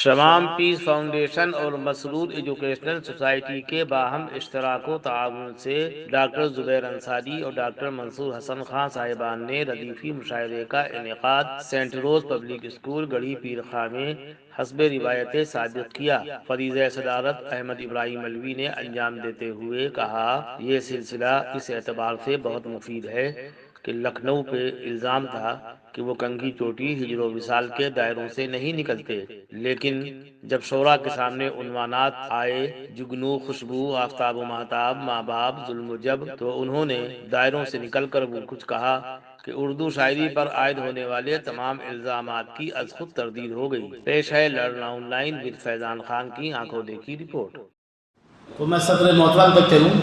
شمام پیس foundation اور مسرور educational society کے باہم اشتراک و تعاون سے ڈاکٹر زبیر انصاری اور ڈاکٹر منصور حسن خان صاحبان نے ردیفی مشاعرے کا انعقاد سینٹ روز پبلک اسکول گڑھی پیر خاں میں حسب روایت سابق کیا۔ فریضہ صدارت احمد ابراہیم علوی نے انجام دیتے ہوئے کہا، یہ سلسلہ اس اعتبار سے بہت مفید ہے کہ لکھنؤ پہ الزام تھا کہ وہ کنگھی چوٹی ہجر و وصال کے دائروں سے نہیں نکلتے، لیکن جب شورا کے سامنے عنوانات آئے جگنو خوشبو آفتاب و مہتاب ماں باپ ظلم و جب، تو انہوں نے دائروں سے نکل کر وہ کچھ کہا کہ اردو شاعری پر عائد ہونے والے تمام الزامات کی از خود تردید ہو گئی۔ پیش ہے لرنا آن لائن ود فیضان خان کی آنکھوں دیکھی رپورٹ۔ تو میں صدر محترم تک چلوں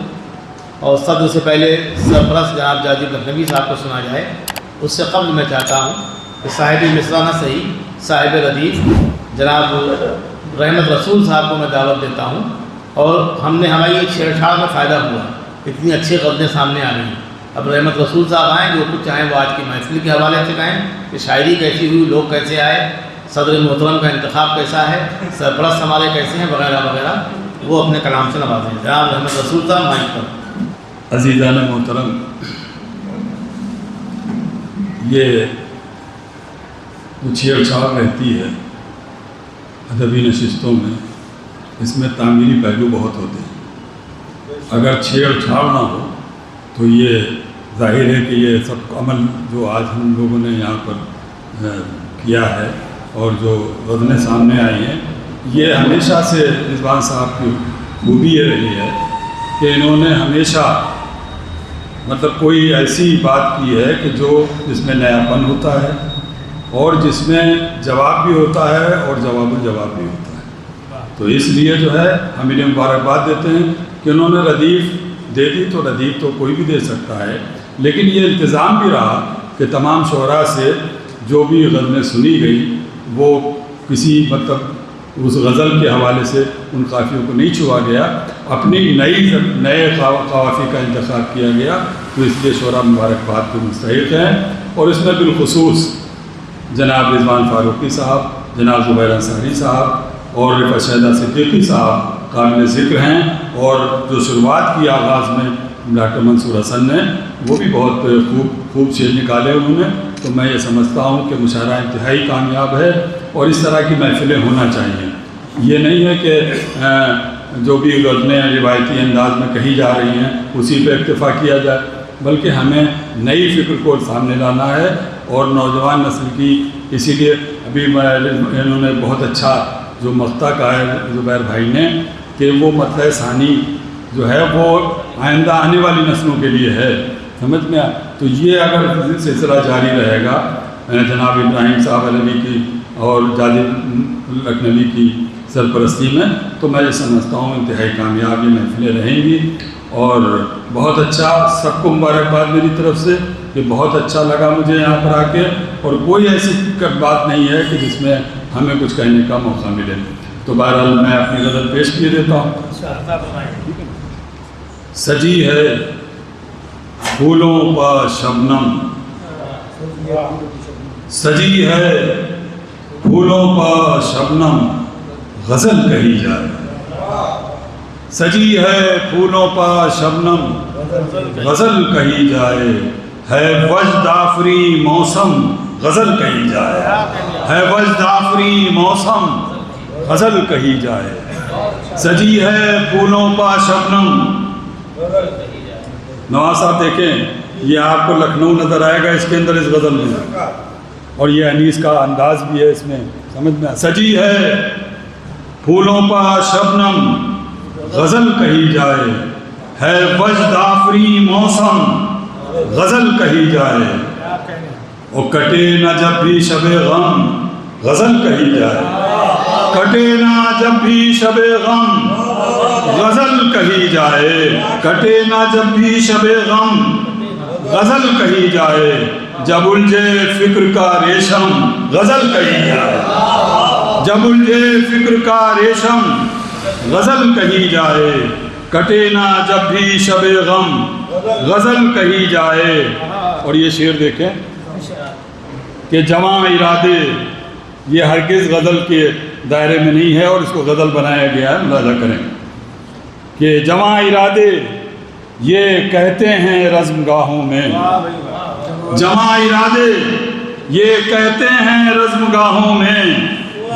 اور صدر سے پہلے سرپرست جناب جاجب لکھنوی صاحب کو سنا جائے۔ اس سے قبل میں چاہتا ہوں کہ صاحب مصرانہ صحیح صاحب ردیف جناب رحمت رسول صاحب کو میں دعوت دیتا ہوں، اور ہماری ایک چھیڑ چھاڑ میں فائدہ ہوا، اتنی اچھی غزلیں سامنے آ رہی ہیں۔ اب رحمت رسول صاحب آئیں، جو کچھ چاہیں وہ آج کی محفل کے حوالے سے کہیں کہ شاعری کیسی ہوئی، لوگ کیسے آئے، صدر محترم کا انتخاب کیسا ہے، سرپرست ہمارے کیسے ہیں، وغیرہ وغیرہ، وہ اپنے کلام سے نوازیں۔ جناب رحمت رسول صاحب مائک پر۔ عزیزان محترم، یہ چھیڑ چھاڑ رہتی ہے ادبی نشستوں میں، اس میں تعمیری پہلو بہت ہوتے ہیں۔ اگر چھیڑ چھاڑ نہ ہو تو یہ ظاہر ہے کہ یہ سب عمل جو آج ہم لوگوں نے یہاں پر کیا ہے اور جو غزلیں سامنے آئی ہیں، یہ ہمیشہ سے رضوان صاحب کی خوبی یہ رہی ہے کہ انہوں نے ہمیشہ کوئی ایسی بات کی ہے کہ جس میں نیا پن ہوتا ہے اور جس میں جواب بھی ہوتا ہے اور جواب الجواب بھی ہوتا ہے۔ تو اس لیے جو ہے ہم انہیں مبارکباد دیتے ہیں کہ انہوں نے ردیف دے دی، تو ردیف تو کوئی بھی دے سکتا ہے، لیکن یہ التزام بھی رہا کہ تمام شعراء سے جو بھی غزلیں سنی گئی وہ کسی اس غزل کے حوالے سے ان قافیوں کو نہیں چھوا گیا، اپنی نئے قوافی کا انتخاب کیا گیا، تو اس لیے شعراء مبارکباد کے مستحق ہیں۔ اور اس میں بالخصوص جناب رضوان فاروقی صاحب، جناب زبیر انصاری صاحب اور رفعت شہدہ صدیقی صاحب قابل ذکر ہیں، اور جو شروعات کی آغاز میں ڈاکٹر منصور حسن نے، وہ بھی بہت خوب شعر نکالے انہوں نے۔ تو میں یہ سمجھتا ہوں کہ مشاعرہ انتہائی کامیاب ہے اور اس طرح کی محفلیں ہونا چاہیے۔ یہ نہیں ہے کہ جو بھی غزلیں روایتی انداز میں کہی جا رہی ہیں اسی پہ اکتفا کیا جائے، بلکہ ہمیں نئی فکر کو سامنے لانا ہے اور نوجوان نسل کی۔ اسی لیے ابھی انہوں نے بہت اچھا جو مقطع کہا ہے زبیر بھائی نے کہ وہ مطلع ثانی جو ہے وہ آئندہ آنے والی نسلوں کے لیے ہے، سمجھ میں تو یہ اگر سلسلہ جاری رہے گا جناب ابراہیم صاحب علوی کی اور جاجب لکھنوی کی سرپرستی میں، تو میں یہ سمجھتا ہوں انتہائی کامیاب یہ محفلیں رہیں گی۔ اور بہت اچھا، سب کو مبارکباد میری طرف سے کہ بہت اچھا لگا مجھے یہاں پر آ کے، اور کوئی ایسی بات نہیں ہے کہ جس میں ہمیں کچھ کہنے کا موقع ملے۔ تو بہرحال میں اپنی غزل پیش کیے دیتا ہوں۔ سجی ہے پھولوں پا شبنم، سجی ہے پھولوں پا شبنم، غزل کہی جائے۔ سجی ہے پھولوں پا شبنم، غزل کہی جائے، ہے وجد آفری موسم، غزل کہی جائے، ہے وجد آفری موسم، غزل کہی جائے۔ سجی ہے پھولوں پا شبنم۔ نواز صاحب دیکھیں، یہ آپ کو لکھنؤ نظر آئے گا اس کے اندر، اس غزل میں، اور یہ انیس کا انداز بھی ہے اس میں، سمجھ میں۔ سجی ہے پھولوں پا شبنم، غزل کہی جائے، ہے وجد آفری موسم، غزل کہی جائے۔ اور کٹے نہ جب بھی شب غم، غزل کہی جائے، کٹے نہ جب بھی شب غم، غزل کہی جائے، کٹے نہ جب بھی شب غم، غزل کہی جائے۔ جب الجھے فکر کا ریشم، غزل کہی جائے، جب الجھے فکر کا ریشم، غزل کہی جائے۔ کٹے نہ جب بھی شب غم، غزل کہی جائے۔ اور یہ شعر دیکھیں کہ جواں ارادے یہ ہرگز غزل کے دائرے میں نہیں ہے اور اس کو غزل بنایا گیا ہے، ملاحظہ کریں کہ جمع ارادے یہ کہتے ہیں رزم گاہوں میں، جمع ارادے یہ کہتے ہیں رزم گاہوں میں،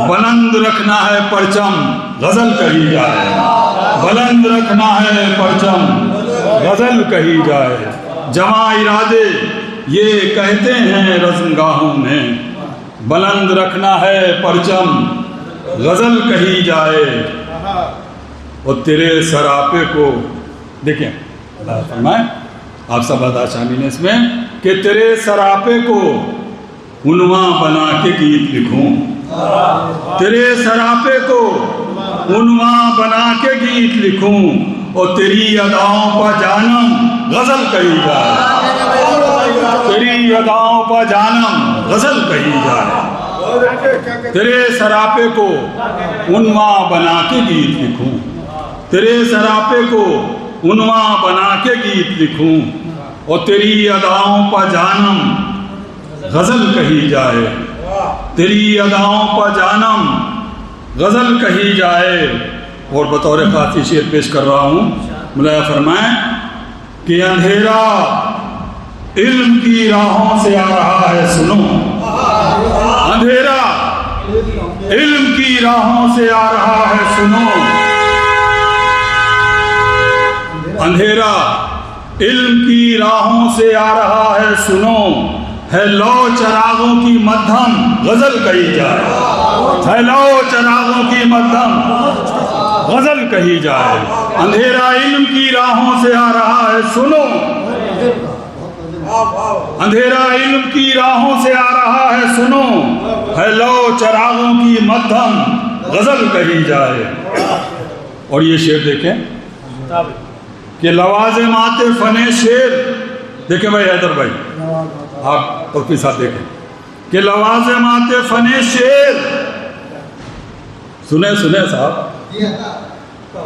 بلند رکھنا ہے پرچم غزل کہی جائے، بلند رکھنا ہے پرچم غزل کہی جائے، جمع ارادے یہ کہتے ہیں رزم گاہوں میں، بلند رکھنا ہے پرچم غزل کہی جائے۔ اور تیرے سراپے کو دیکھیں اللہ فرمائے، آپ سب ادا شامل ہیں اس میں، کہ تیرے سراپے کو عنواں بنا کے گیت لکھوں، تیرے سراپے کو عنواں بنا کے گیت لکھوں، اور تیری اداؤں پہ جانم غزل کہی جائے، تیری اداؤں پہ جانم غزل کہی جائے، تیرے سراپے کو عنواں بنا کے گیت لکھوں، تیرے سراپے کو عنواں بنا کے گیت لکھوں، اور تیری اداؤں پہ جانم غزل کہی جائے، تیری اداؤں پہ جانم غزل کہی جائے۔ اور بطور خاصی شعر پیش کر رہا ہوں، ملاحظہ فرمائیں کہ اندھیرا علم کی راہوں سے آ رہا ہے سنو، اندھیرا علم کی راہوں سے آ رہا ہے سنو، اندھیرا علم کی راہوں سے آ رہا ہے سنو، ہے لو چراغوں کی مدھم غزل کہی جائے، ہے لو چراغوں کی مدھم غزل کہی جائے، اندھیرا علم کی راہوں سے آ رہا ہے سنو، اندھیرا علم کی راہوں سے آ رہا ہے سنو، ہے لو چراغوں کی مدھم غزل کہی جائے۔ اور یہ شعر دیکھیں کہ لوازمات فن شعر، دیکھیں بھائی حیدر بھائی آپ اور صاحب دیکھیں کہ لوازمات فن شعر، سنیں صاحب،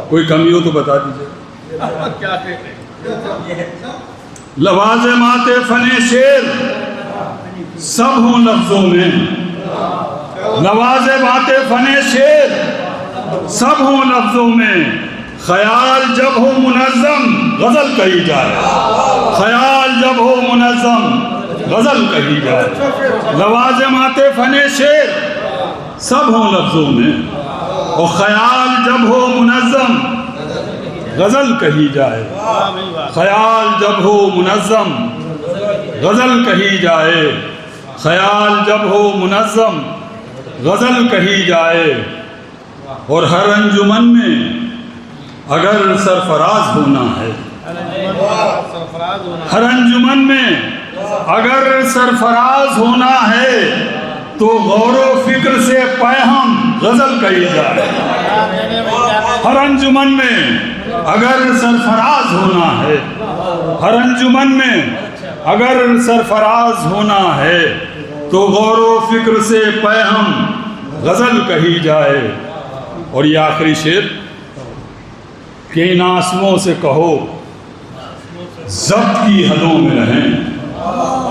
کوئی کمی ہو تو بتا دیجئے، لوازمات فن شعر سب ہوں لفظوں میں، لوازمات فن شعر سب ہوں لفظوں میں، خیال جب ہو منظم غزل کہی جائے، خیال جب ہو منظم غزل کہی جائے، لوازمات فن شعر سب ہوں لفظوں میں، اور خیال جب ہو منظم غزل کہی جائے، خیال جب ہو منظم غزل کہی جائے، خیال جب ہو منظم غزل کہی جائے، اور ہر انجمن میں اگر سرفراز ہونا ہے، ہر انجمن میں اگر سرفراز ہونا ہے، تو غور و فکر سے پیہم غزل کہی جائے، ہر انجمن میں اگر سرفراز ہونا ہے، ہر انجمن میں اگر سرفراز ہونا ہے، تو غور و فکر سے پیہم غزل کہی جائے۔ اور یہ آخری شعر کہ ان آنسوؤں سے کہو ضبط کی حدوں میں رہیں،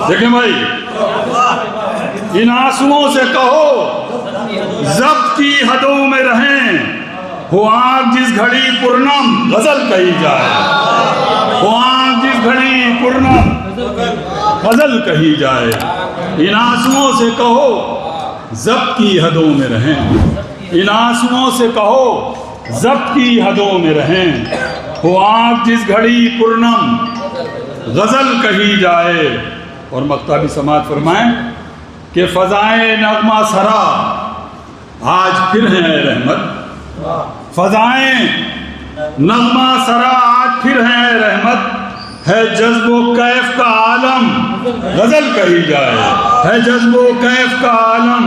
دیکھیں بھائی، ان آنسوؤں سے کہو ضبط کی حدوں میں رہیں، ہو آنکھ جس گھڑی پرنم غزل کہی جائے، ہو آنکھ جس گھڑی پرنم غزل کہی جائے، ان آنسوؤں سے کہو ضبط کی حدوں میں رہیں، ان آنسوؤں سے کہو ضبط کی حدوں میں رہیں، ہو آنکھ جس گھڑی پرنم غزل کہی جائے۔ اور مقطع بھی سماعت فرمائیں کہ فضائیں نغمہ سرا آج پھر ہیں اے رحمت، فضائیں نغمہ سرا آج پھر ہیں اے رحمت، ہے جذب و کیف کا عالم غزل کہی جائے، ہے جذب و کیف کا عالم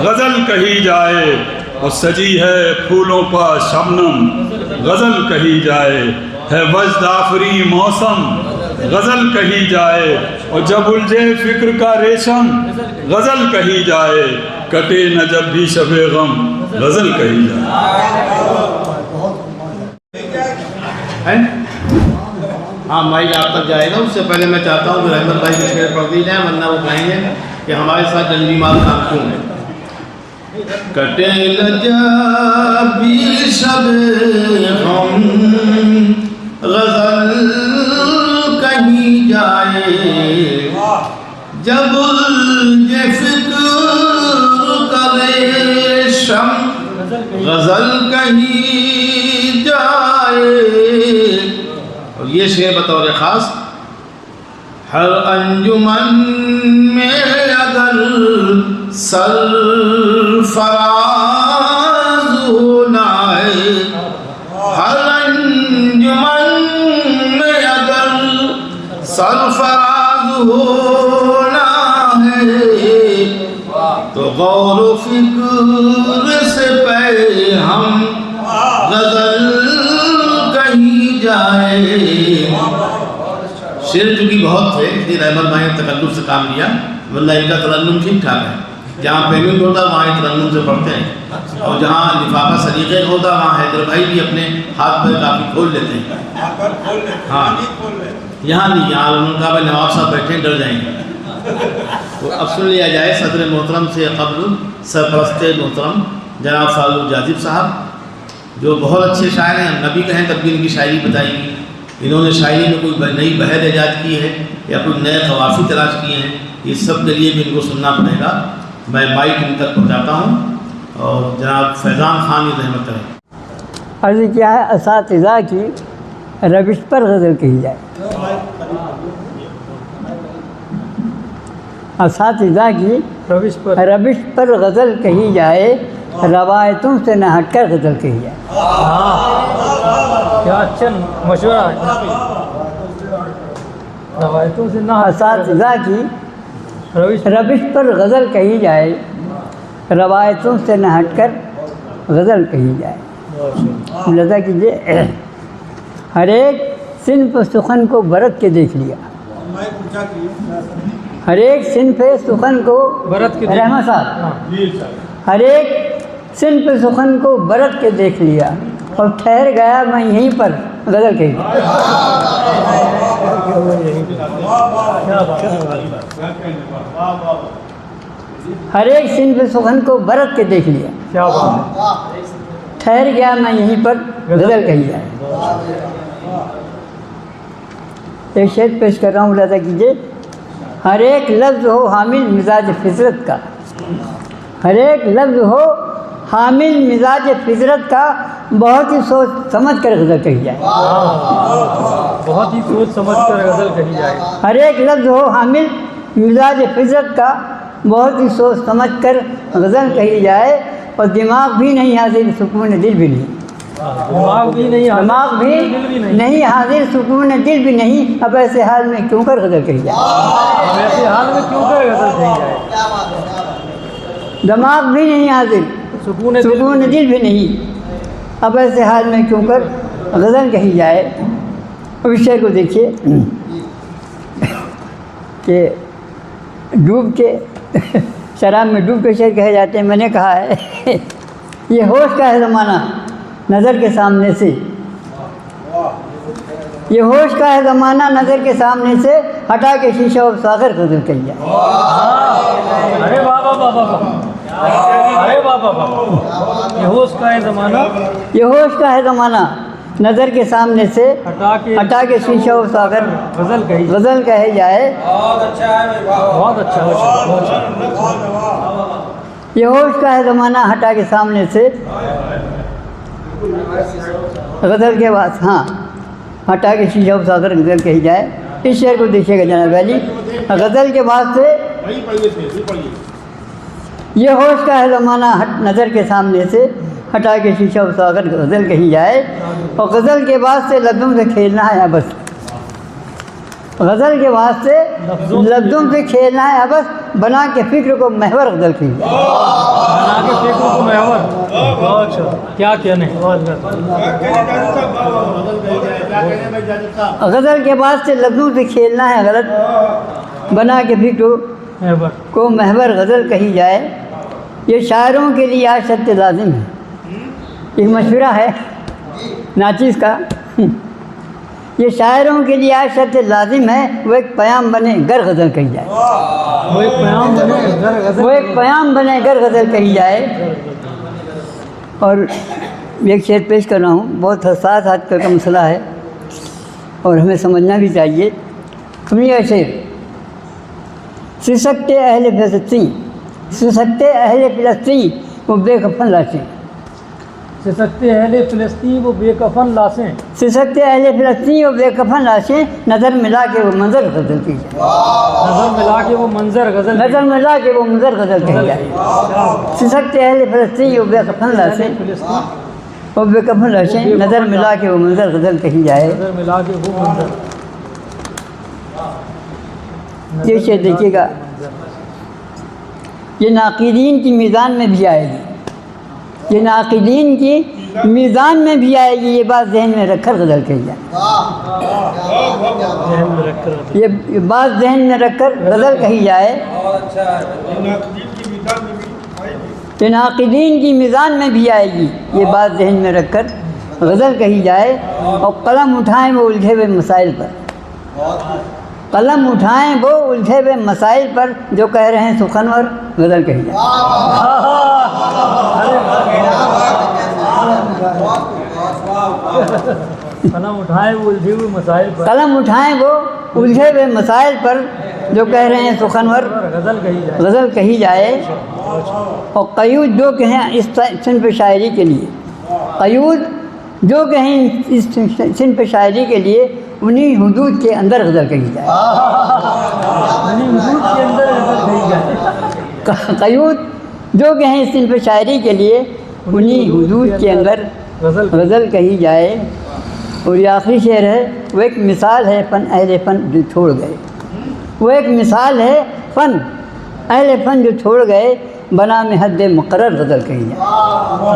غزل کہی جائے، اور سجی ہے پھولوں پر شبنم غزل کہی جائے، ہے وجد آفری موسم غزل کہی جائے، اور جب الجھے فکر کا ریشم غزل کہی جائے، کٹے نہ جب بھی شب غم غزل کہی جائے۔ ہاں مائک آپ تک جائے گا، اس سے پہلے میں چاہتا ہوں کہ رحمت بھائی کے شعر پڑھ دی جائیں، ورنہ وہ کہیں گے کہ ہمارے ساتھ جنگی مال کام کیوں ہے۔ کٹے لجا بھی شب غم غزل کہیں جائے جب یہ فکر کرے شم غزل کہیں جائے. اور یہ شعر بطور خاص ہر انجمن میں اگر سرفراز ہونا ہے ہر انجمن میں اگر سرفراز ہونا ہے تو غور و فکر سے پہلے ہم غزل کہیں جائے. شعر چونکہ بہت تھے اس لیے رحمت بھائی نے تکلف سے کام لیا ورنہ ان کا ترنم ٹھیک ٹھاک ہے. جہاں پیمنٹ ہوتا وہاں ترنم سے پڑھتے ہیں اور جہاں لفافہ سلیقے ہوتا وہاں حیدر بھائی بھی اپنے ہاتھ پہ کافی کھول لیتے ہیں. ہاں یہاں نہیں, یہاں انہوں نے کہا بھائی نواب صاحب بیٹھے ڈر جائیں گے. تو اب سن لیا جائے صدر محترم سے قبل سرپرست محترم جناب فاضل جاذب صاحب جو بہت اچھے شاعر ہیں. نبی کہیں تب بھی ان کی شاعری بتائیں گی. انہوں نے شاعری میں کوئی نئی بحر ایجاد کی ہے یا کوئی نئے قوافی تلاش کیے ہیں. اس سب کے لیے بھی ان کو سننا پڑے گا. میں مائک ان تک پہنچاتا ہوں اور جناب فیضان خان یہ رحمت کریں. عرض کیا ہے اساتذہ کی روش پر غزل کہی جائے. اساتذہ کی روش پر غزل کہی جائے روایتوں سے نہ ہٹ کر غزل کہی جائے. کیا اچھا مشورہ ہے. روایتوں سے نہ اساتذہ کی روش پر غزل کہی جائے روایتوں سے نہ ہٹ کر غزل کہی جائے. لذا کیجیے ہر ایک صنف سخن کو برت کے دیکھ لیا. ہر ایک صنف سخن کو برت کے رحمت صاحب ہر ایک صنف سخن کو برت کے دیکھ لیا اور ٹھہر گیا میں یہیں پر غزل کہی. ہر ایک صنف سخن کو برت کے دیکھ لیا ٹھہر گیا میں یہیں پر غزل کہی جائے. ایک شعر پیش کر رہا ہوں ملاحظہ کیجیے. ہر ایک لفظ ہو حامل مزاج فطرت کا ہر ایک لفظ ہو حامل مزاج فطرت کا بہت ہی سوچ سمجھ کر غزل کہی جائے. بہت ہی سوچ سمجھ کر غزل کہی جائے. ہر ایک لفظ ہو حامل مزاج فطرت کا بہت ہی سوچ سمجھ کر غزل کہی جائے. اور دماغ بھی نہیں حاضر سکون دل بھی نہیں. دماغ بھی نہیں حاضر سکون دل بھی نہیں. اب ایسے حال میں کیوں کر غزل کہی جائے. ایسے حال میں کیوں کر غزل کہی جائے. دماغ بھی نہیں حاضر سکون دل بھی نہیں. اب ایسے حال میں کیوں کر غزل کہی جائے. اب اس شعر کو دیکھیے کہ ڈوب کے شراب میں ڈوب کے شعر کہے جاتے ہیں. میں نے کہا ہے یہ ہوش کا ہے زمانہ نظر کے سامنے سے یہ ہوش کا ہے زمانہ نظر کے سامنے سے ہٹا کے شیشہ اور ساغر غزل کہی جائے. ارے بابا بابا ارے بابا بابا یہ ہوش کا ہے زمانہ نظر کے سامنے سے ہٹا کے شیشہ و ساغر غزل کہے جائے. بہت اچھا. یہ ہوش کا ہے زمانہ ہٹا کے سامنے سے غزل کے بعد ہٹا کے شیشہ و ساغر غزل کہی جائے. اس شعر کو دیکھیے گا جناب علی. غزل کے بعد سے یہ ہوش کا ہے زمانہ نظر کے سامنے سے ہٹا کے شیشہ و ساغر غزل کہی جائے. اور غزل کے بعد سے لفظوں سے کھیلنا ہے بس. غزل کے بعد سے لفظوں سے کھیلنا ہے بس. بنا کے فکر کو محور غزل کہی جائے. بنا کے فکر کو محور. کیا کہنے. غزل کے بعد سے لفظوں سے کھیلنا ہے غلط. بنا کے فکر کو محور غزل کہی جائے. یہ شاعروں کے لیے آج شرط لازم ہے. ایک مشورہ ہے ناچیز کا. یہ شاعروں کے لیے آج شرط لازم ہے وہ ایک پیام بنے گر غزل کہی جائے. وہ ایک پیام بنے گر غزل کہی جائے. اور ایک شعر پیش کر رہا ہوں، بہت حساس آج کل کا مسئلہ ہے اور ہمیں سمجھنا بھی چاہیے۔ سنیے شعر: سسکتے اہل فلسطین، سسکتے اہل فلسطین وہ بے کفن لاشیں، سسکتے اہل فلسطین وہ بے کفن لاشیں، سسکتے اہل فلسطین وہ بے کفن لاشیں، نظر ملا کے وہ منظر غزل کی جائے، نظر ملا کے وہ منظر غزل، نظر ملا کے وہ منظر غزل کہی جائے۔ سسکتے اہل فلسطین وہ بے کفن لاشیں، وہ بے کفن لاشیں، نظر ملا کے وہ منظر غزل کہی جائے۔ نظر ملا کے وہ منظر، یہ شعر دیکھیے گا، یہ ناقدین کی میزان میں بھی آئے گی، یہ ناقدین کی میزان میں بھی آئے گی، یہ بات ذہن میں رکھ کر غزل کہی جائے، ذہن میں رکھ کر، یہ بات ذہن میں رکھ کر غزل کہی جائے۔ یہ ناقدین کی میزان میں بھی آئے گی، یہ بات ذہن میں رکھ کر غزل کہی جائے۔ اور قلم اٹھائیں وہ الجھے ہوئے مسائل پر، قلم اٹھائیں وہ الجھے ہوئے مسائل پر، جو کہہ رہے ہیں سخنور غزل کہی جائے۔ قلم اٹھائیں وہ الجھے ہوئے مسائل پر، قلم اٹھائیں وہ الجھے ہوئے مسائل پر، جو کہہ رہے ہیں سخنور غزل کہی جائے، غزل کہی جائے۔ اور قیود جو کہیں اس صنف شاعری کے لیے، قیود جو کہیں اس صنف شاعری کے لیے، انہی حدود کے اندر غزل کہی جائے، حدود کے اندر غزل کہی جائے، قیود جو کہیں اس صنف شاعری کے لیے، انہی حدود کے اندر غزل کہی جائے۔ اور یہ آخری شعر ہے، وہ ایک مثال ہے فن اہل فن جو چھوڑ گئے، وہ ایک مثال ہے فن اہل فن جو چھوڑ گئے، بنا میں حد مقرر غزل کہی جائے،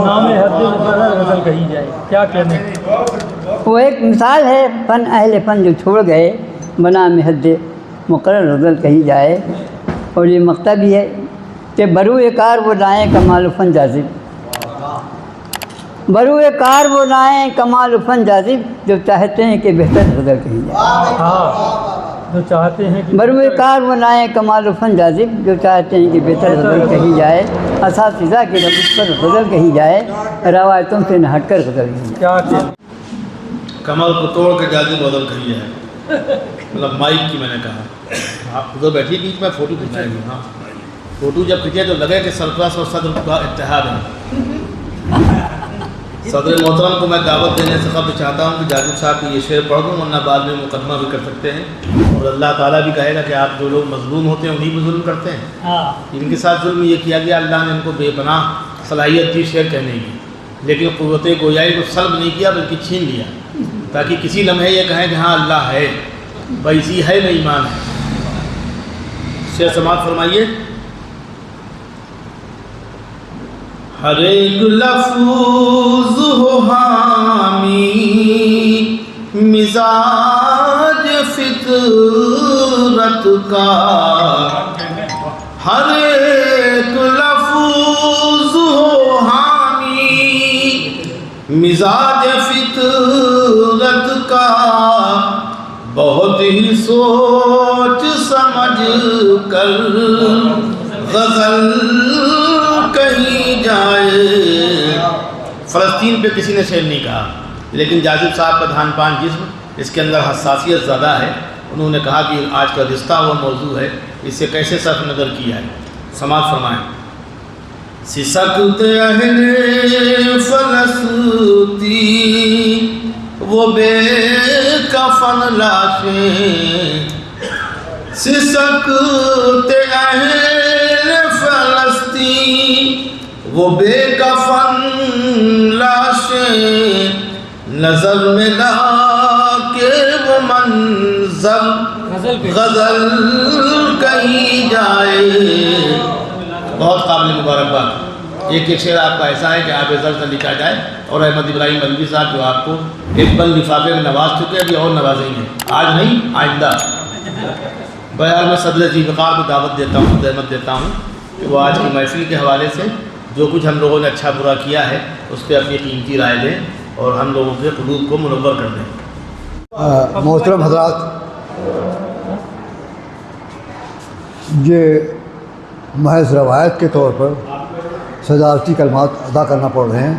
نام حد مقرر غزل کہی جائے، کیا کہنے۔ وہ ایک مثال ہے فن اہل فن جو چھوڑ گئے، بنا میں حد مقرر غزل کہی جائے۔ اور یہ مقطع بھی ہے کہ بروئے کار وہ لائیں کمال و فن جاذب، بروئے کار وہ لائیں کمال و فن جاذب، جو چاہتے ہیں کہ بہتر غزل کہی جائے، ہاں جو چاہتے ہیں کہ بروئے کار وہ لائیں کمال و فن جاذب، جو چاہتے ہیں کہ بہتر غزل کہی جائے، اساتذہ کی ربط پر غزل کہی جائے، روایتوں سے نہ ہٹ کر غزل کہی جائے۔ کیا کہنے۔ کمل کو توڑ کے جاذب غزل کہی ہے، مطلب مائک کی میں نے کہا، آپ ادھر بیٹھی بیچ میں فوٹو کھینچائیں گے، ہاں فوٹو جب کھینچے تو لگے کہ سرپرست اور صدر کا اتحاد ہے۔ صدر محترم کو میں دعوت دینے سے قبل چاہتا ہوں کہ جاذب صاحب کی یہ شعر پڑھ دوں، ورنہ بعد میں مقدمہ بھی کر سکتے ہیں، اور اللہ تعالیٰ بھی کہے گا کہ آپ جو لوگ مظلوم ہوتے ہیں انہیں بھی ظلم کرتے ہیں۔ ان کے ساتھ ظلم یہ کیا گیا، اللہ نے ان کو بے پناہ صلاحیت دی شعر کہنے کی، لیکن قوت گویائی کو سلب نہیں کیا بلکہ چھین لیا، تاکہ کسی لمحے یہ کہیں کہ ہاں اللہ ہے، بیسی ہے میں ایمان ہے۔ شعر سماعت فرمائیے۔ ہر ایک لفظ ہو حامی مزاج فطرت کا، ہر ایک لفظ ہو حامی مزاج فطرت کا، بہت ہی سوچ سمجھ کر غزل کہیں جائے۔ فلسطین پہ کسی نے شعر نہیں کہا، لیکن جاذب صاحب کا دھان پان جسم، اس کے اندر حساسیت زیادہ ہے، انہوں نے کہا کہ آج کا رشتہ وہ موضوع ہے، اس سے کیسے صرف نظر کیا ہے۔ سماعت فرمائیں۔ سسکتے اہل فلسطین وہ بے کفن لاشیں، سسکتے اہل فلسطین وہ بے کفن لاشیں، نظر میں لا کے وہ منظر غزل کہی جائے۔ بہت قابل مبارکباد۔ ایک شعر آپ کا ایسا ہے کہ آپ ضرور سے لکھا جائے، اور احمد ابراہیم مولوی صاحب جو آپ کو ایک بل لفافے میں نواز چکے ہیں، ابھی اور نوازیں گے، آج نہیں آئندہ۔ بہرحال میں صدر ذی وقار کو دعوت دیتا ہوں، رحمت دیتا ہوں کہ وہ آج کی محفل کے حوالے سے جو کچھ ہم لوگوں نے اچھا برا کیا ہے اس پہ اپنی قیمتی رائے دیں اور ہم لوگوں کے قلوب کو منور کر دیں۔ محترم حضرات، یہ محض روایت کے طور پر صدارتی کلمات ادا کرنا پڑ رہے ہیں،